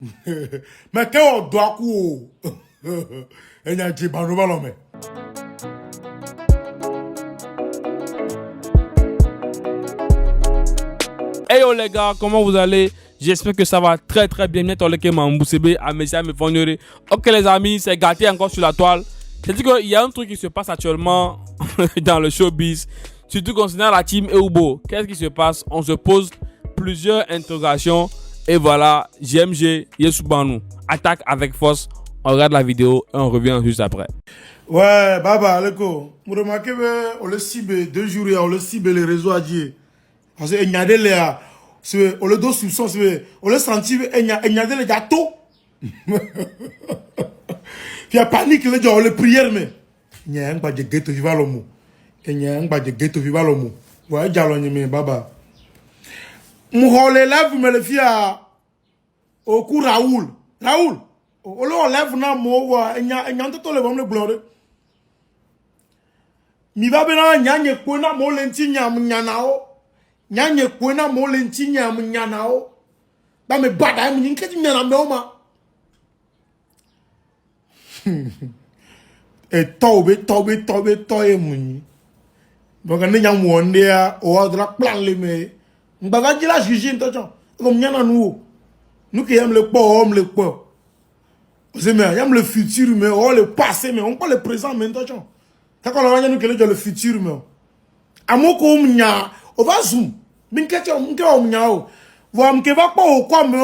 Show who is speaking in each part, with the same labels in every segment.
Speaker 1: Mais quand on doit courir, il y a des ballons.
Speaker 2: Hey yo les gars, comment vous allez? J'espère que ça va très très bien. Bientôt les gars, m'emboussébé, à mes amis, ok les amis, c'est gâté encore sur la toile. C'est-à-dire qu'il y a un truc qui se passe actuellement dans le showbiz, surtout concernant la team Eubo. Qu'est-ce qui se passe? On se pose plusieurs interrogations. Et voilà, JMG, Yesoubanou, attaque avec force. On regarde la vidéo et on revient juste après.
Speaker 1: Ouais, baba, leko. Vous remarquez que on le cible 2 jours, on le cible les réseaux à dire. Parce que il y a des là, on le dos soupçon, on le sentit, il y a des gâteaux. Il y a panique, on le prière, mais il y a un pas de ghetto viva l'homme. Il y a un pas de ghetto viva l'homme. Ouais, jalonye mais baba. M'hole lève me le fia au coup Raoul. Raoul. On lève na mo wa il y a tout le bon le blonde. Mi va bena nyanye kwena mo lenti nyam nyanao. Nyanye kwena mo lenti nyam nyanao. Ba me bada mi nketi nyana me oma. E tobe muni. Donc ne nyam wonde a o dra plan le me. Mbaga dila juger ntocho. Comme nyana nous. Nous qui aime le port, on le port. C'est mais il y a le futur mais on le passé mais on pas le présent mais attention. Quand on a nous que le futur mais amoko mnya on va zoom. Minkete on mnya o. Wa mke va pas au quoi mais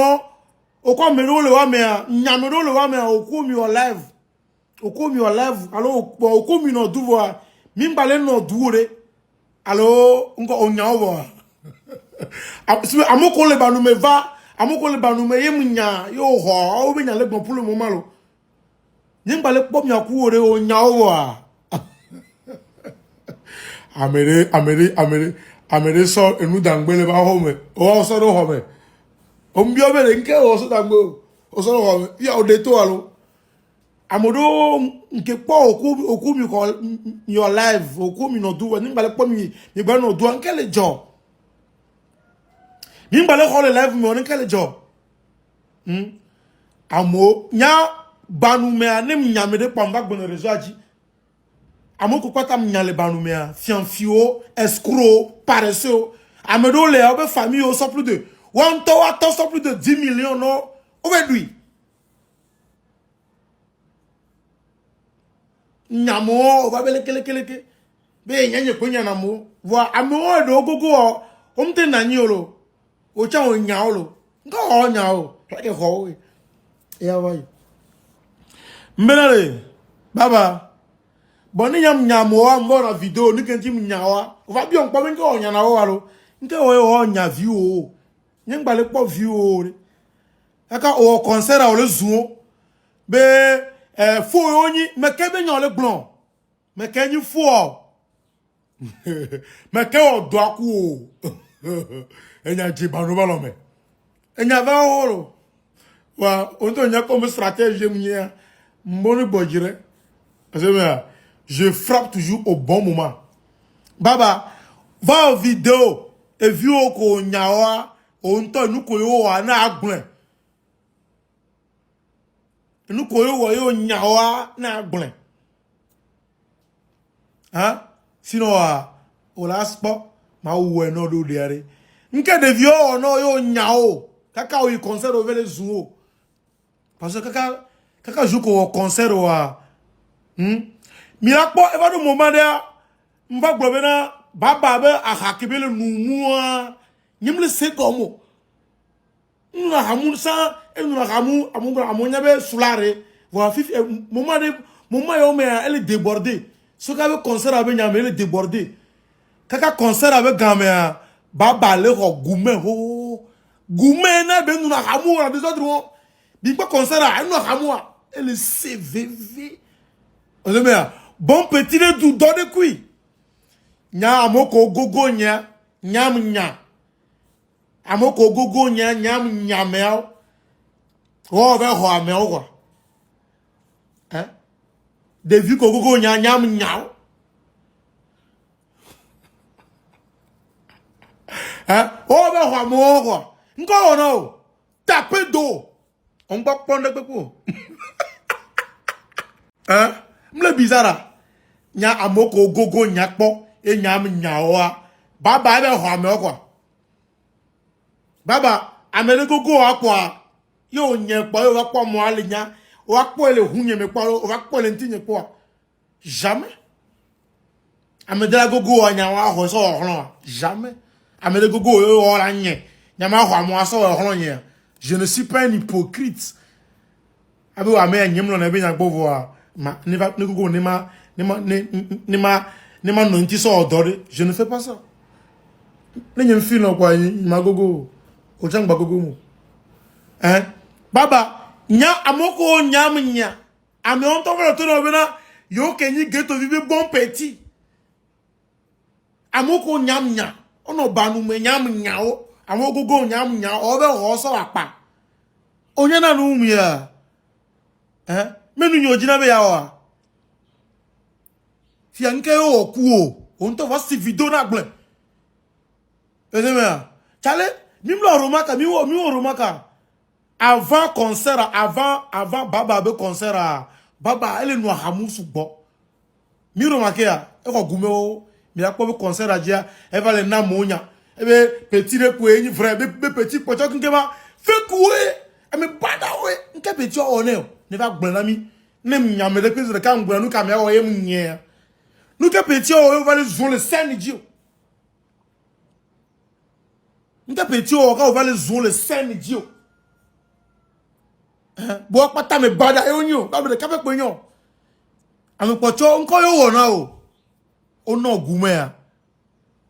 Speaker 1: le wa mais nyamero le wa mais au ko mi o live. Au ko mi o live alors au ko mi no du voir. Mimbale no duure. Alors on nya o. Amoko le ba nous me va amoko le ba nous me yemnya yo ho o be nya le bon pour le moment lo. Nimba le pop nya ku ore o nya o wa. Amere so enu dangbele ba ho me. O so do ho me. O mbi o bele nke o so dangbo. O so ho me. Ya o de to alo. Amodo nke po oku mi ko your life oku mi no do nimba le pop mi gba no do nke le jo. Nimba le ho le life mi on nke le jo. Amo nya banumea ne mnyamede pamba gbon rezo aji amoko kwata mnyale banumea fianfio escroc paresseux amedo le obe famille au so plus de one to attend so plus de 10 millions no obedui nyamo va bele keleke be nyanye konya namo wa amo do gogo o mte nani olo o cha o nyaolo nga o nyao like ho ya wa Mbele, baba. Boni nyamo wa mbona video ni kenti mnyawa. Va bi on pa menke o nyana wa lo. Nke o nya view o. Nyengba le po view o. Aka o concert a o le zuo. Be fo onyi me ke be nyon le blon. Me ke nyi fo. Me ke o do aku o. Enya ji ba no ba lo me. Enya va o lo. Wa on to nya comme stratégie mnya. Je frappe toujours au bon moment. Baba, va en vidéo et vu ko nyawa on to nu ko yo wa na agbon. Nu ko yo nyawa na agbon. Hein? Sinon o la sport ma wo no do dere. Nke de vieux no yo nyao. Kaka o concert over les zuo. Parce que kaka joue au concert wa mirakpo eva do moment dia mva globena baba be ahakibele numua nyimle se komo nuna hamun sa enuna hamu amunya be sulare wa fifi moment yo me elle débordé so ka be concert abe nyame elle débordé kaka concert abe game baba le ho gume na be nuna hamu na des autres bi pas concert a nuna hamu elle CVV. Bon petit le du donne kui. Nya amoko gogo nya nyam nya. Amoko gogo nya nyam nyamel. O ve ho amel quoi. Hein? De vu ko gogo nya nyam nyao. Hein? O ve ho amel quoi. Nko no. Taper d'eau. On va prendre le coup. Hein? M'le bizarre. Nya amoko gogo nyakpo e nyam nyaoa. Baba ebe ho ame kwa. Baba amele gogo akwa. Yo nye po yo wa po mo ale nya. O wa po ele hunye me po o wa po le ntinye po. Jamais. Amedela gogo anya wa ho so ho jamais. Amele gogo yo o la nye. Nya ma ho mo so ho nye. Je ne suis pas un hypocrite. Abi wa me nyem lo na be nya gbovo a. Ma ne va ne gogo ne ma no nti so odore. Je ne fais pas ça. Ne nyem fi no kwa ma gogo. O jang ba gogo mu. Hein? Baba, nya amoko nyam nya. Ame on to velo to no bena yo kenyi geto vive bon petit. Amoko nyam nya. Ono banu me nyam nya o. Amoko go nyam nya o be ho so apa. Onye na no mu ya. Hein? Menu nyo jina be ya wa. Si anke o ku o. On to va si video na gble. Ezeme. Chale, mi mlo romaka, mi wo romaka. Avant concert, avant Baba be concert, Baba elle no hamusu bo. Mi romake ya, e ko gume o, mi akpo be concert adia, e va le na monya. E be petit re ku enyi vrai, be petit pocho nkema, fe kuwe, e me bada we, nke petit o ne o, ne va gbona mi, ne nyame de kwese ka ngbona nu ka me o ye munye. Nu ke petit o va le zon le scène dio. Nke petit o ka va le zon le scène dio. Bo pata me bada e onyo ka be ka pe penyo ame pocho nko yo wona o ono gume ya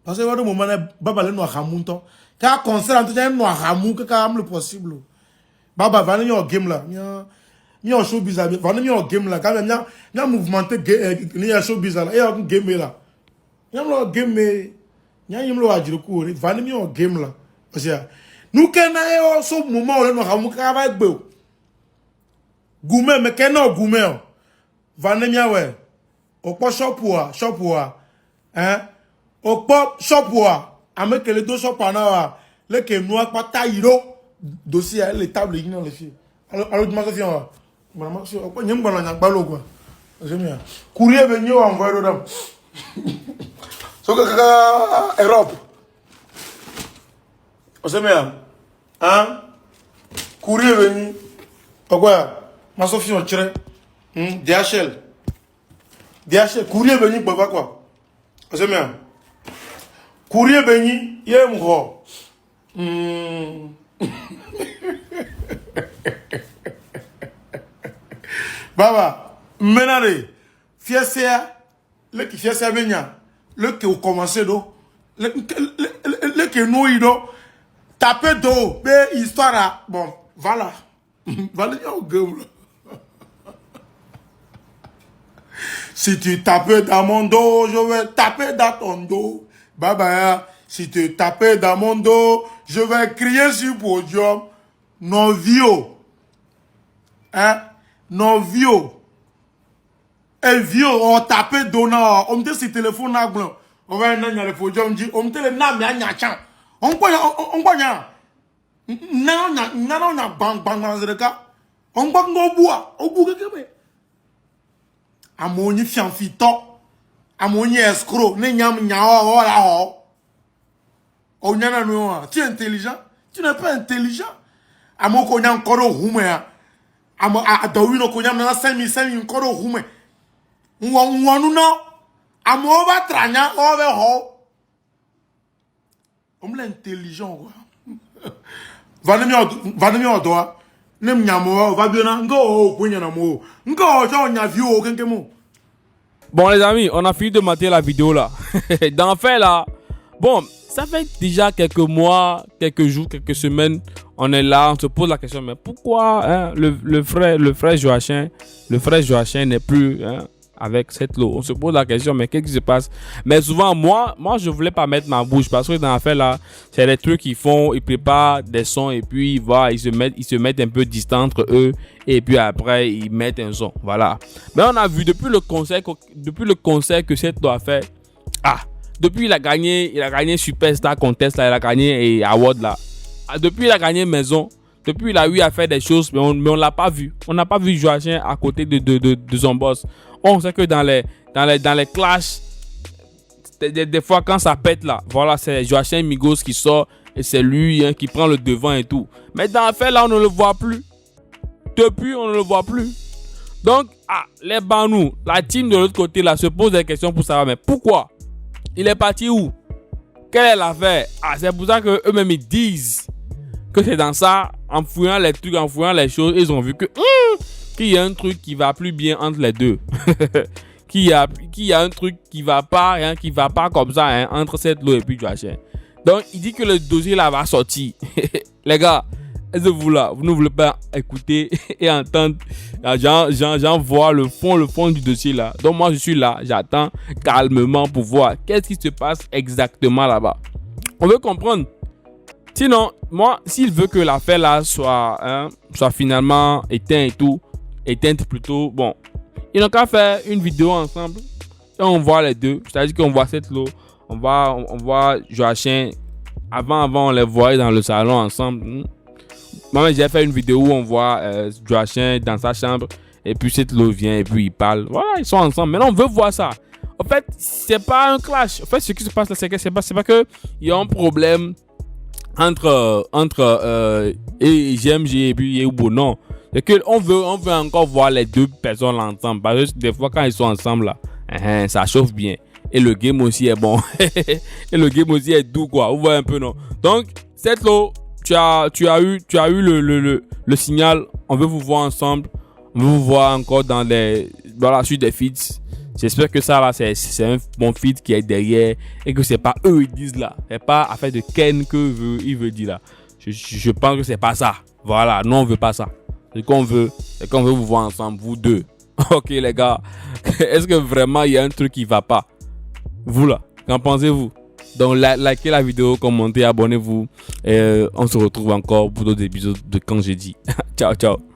Speaker 1: parce que wado mo mana baba le no hamu nto ka concert nto je no hamu ka am le possible baba va ni o game la mi o show bizarre va ni o game la ka nya mouvementer ni ya show bizarre e o game la nya lo game nya yim lo ajiro ku va ni o game la parce que nous kena e o so moment le no hamu ka va gbe o Goumé, mais qu'est-ce que goumé? Vanemia ouais. Au pot shop hein? Au pot shop avec les deux shop là, les que nous pas taïro dossier les tables ils n'ont les filles. Alors tu m'as dit maman c'est quoi n'y a pas la balo quoi. C'est bien. Courrier venu envoyer dedans. So que Europe. C'est bien. Hein? Courrier venu. Pourquoi? Ma Sophie on tire. DHL, courrier venu baba quoi. C'est bien. Courrier venu, yé mgo. Baba, menare. Fiesea, le qui fiesea venya, le qui au commencé do, le qui nous ido, taper do, be histoire bon, voilà. Voilà au game. Si tu tapes dans mon dos, je vais taper dans ton dos. Baba, si tu tapes dans mon dos, je vais crier sur podium. Novio. Hein? Novio. Et vieux, on tape donnant. On me dit si téléphone à blanc. On va aller dans le podium. On me dit le nom, il y a un chan. On peut non, bang, on va au bois, Amoni fianfito, amoni escroc, ne nyam nyao, la ho. On y a un tu es intelligent? Tu n'es pas intelligent. Amo konya encore hume. Amo a dawino konya na 5,000 encore hume. Nwanu no. Amo va tranya over ho. On l'intelligent quoi. Vanemi odoa. Nem nyamo va bien ngo kunya na mo. Ngo jo nya view kenkemo.
Speaker 2: Bon les amis, on a fini de mater la vidéo là. D'en fait là. Bon, ça fait déjà quelques mois, quelques jours, quelques semaines, on est là, on se pose la question, mais pourquoi hein, le frère Joachim n'est plus hein, avec cette lot? On se pose la question, mais qu'est-ce qui se passe? Mais souvent, moi, je voulais pas mettre ma bouche parce que dans l'affaire là, c'est des trucs qu'ils font, ils préparent des sons et puis ils se mettent un peu distants entre eux et puis après ils mettent un son, voilà. Mais on a vu depuis le concert que cette lot a fait, depuis il a gagné Superstar Contest là, il a gagné Award là. Depuis il a gagné Maison. Depuis, il a eu à faire des choses, mais on l'a pas vu. On n'a pas vu Joachim à côté de son boss. On sait que dans les clashs, des fois, quand ça pète là, voilà, c'est Joachim Migos qui sort et c'est lui qui prend le devant et tout. Mais dans l'affaire là, on ne le voit plus. Depuis, on ne le voit plus. Donc, les Banou, la team de l'autre côté là, se pose des questions pour savoir, mais pourquoi? Il est parti où? Quelle est l'affaire? C'est pour ça qu'eux-mêmes ils disent que c'est dans ça, en fouillant les trucs, en fouillant les choses, ils ont vu qu'il y a un truc qui va plus bien entre les deux. qu'il y a un truc qui va pas, qui va pas comme ça, entre cette loi et puis Joachim. Donc, il dit que le dossier là va sortir. Les gars, est-ce que vous là, vous ne voulez pas écouter et entendre, genre voir le fond du dossier là. Donc, moi, je suis là, j'attends calmement pour voir qu'est-ce qui se passe exactement là-bas. On veut comprendre. Sinon, moi, s'il veut que l'affaire là soit finalement éteinte plutôt, bon, ils n'ont qu'à faire une vidéo ensemble et on voit les deux. C'est-à-dire qu'on voit cette lot, on voit Joachim. Avant, on les voyait dans le salon ensemble. Moi, j'ai fait une vidéo où on voit Joachim dans sa chambre et puis cette lot vient et puis il parle. Voilà, ils sont ensemble. Maintenant, on veut voir ça. En fait, c'est pas un clash. En fait, ce qui se passe là, c'est pas que il y a un problème entre GMG et puis Yeubo. Non. C'est que on veut encore voir les deux personnes ensemble. Parce que des fois, quand ils sont ensemble là, ça chauffe bien. Et le game aussi est bon. Et le game aussi est doux, quoi. Vous voyez un peu, non? Donc, cette lot, tu as eu le signal. On veut vous voir ensemble. On veut vous voir encore dans la suite des feats. J'espère que ça là, c'est un bon feat qui est derrière. Et que c'est pas eux, ils disent là. C'est pas affaire de Ken que il veut dire là. Je pense que c'est pas ça. Voilà, non, on veut pas ça. Ce qu'on veut, c'est qu'on veut vous voir ensemble, vous deux. Ok, les gars. Est-ce que vraiment il y a un truc qui va pas? Vous là, qu'en pensez-vous? Donc, likez la vidéo, commentez, abonnez-vous. Et on se retrouve encore pour d'autres épisodes de Quand j'ai dit. Ciao, ciao.